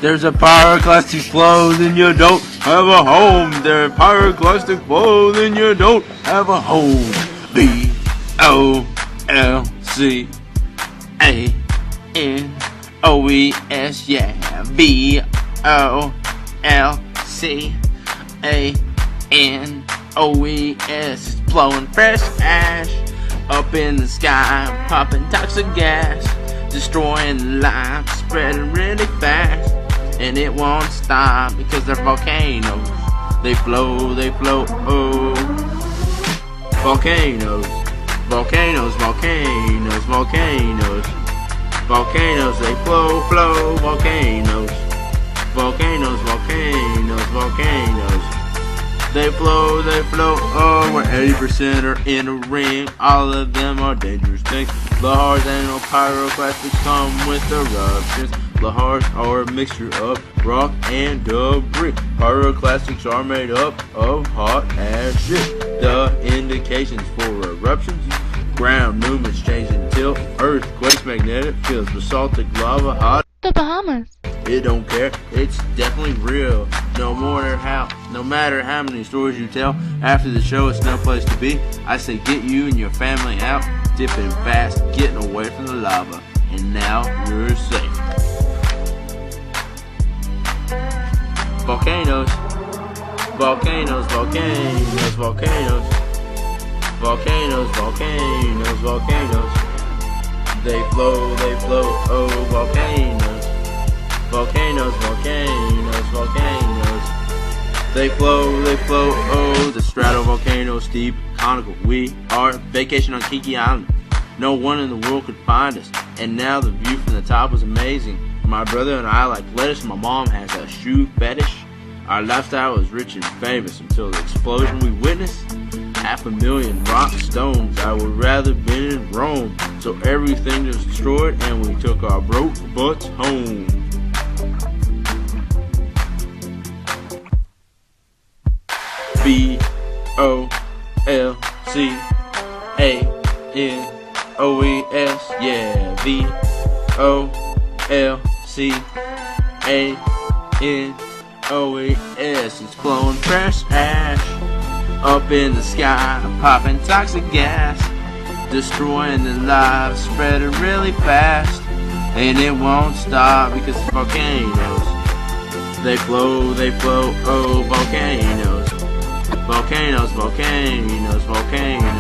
There's a pyroclastic flow, then you don't have a home. There's a pyroclastic flow, then you don't have a home. Volcanoes, yeah. Volcanoes, blowing fresh ash up in the sky, popping toxic gas, destroying life, spreading really fast, and it won't stop because they're volcanoes. They flow, oh. Volcanoes, volcanoes, volcanoes, volcanoes, volcanoes. They flow, volcanoes, volcanoes, volcanoes, volcanoes. They flow, oh, where 80% are in a ring. All of them are dangerous things. Lahars and no pyroclastics come with eruptions. Lahars are a mixture of rock and debris. Pyroclastics are made up of hot ash shit. The indications for eruptions: ground movements changing tilt, earthquakes, magnetic fields, basaltic lava, hot. The Bahamas. It don't care, it's definitely real. No matter how many stories you tell, after the show it's no place to be. I say get you and your family out, dipping fast, getting away from the lava, and now you're safe. Volcanoes, volcanoes, volcanoes, volcanoes, volcanoes, volcanoes, volcanoes. They flow, oh, volcanoes. Volcanoes, volcanoes, volcanoes. They flow, oh. The stratovolcano, steep, conical. We are vacation on Kiki Island. No one in the world could find us. And now the view from the top was amazing. My brother and I like lettuce. My mom has a shoe fetish. Our lifestyle was rich and famous until the explosion we witnessed. 500,000 rock stones. I would rather been in Rome. So everything was destroyed and we took our broke butts home. Volcanoes, yeah. Volcanoes. It's blowing fresh ash up in the sky, popping toxic gas, destroying the lives, spreading really fast, and it won't stop because it's volcanoes. They flow, oh, volcanoes. Volcanoes, volcanoes, volcanoes.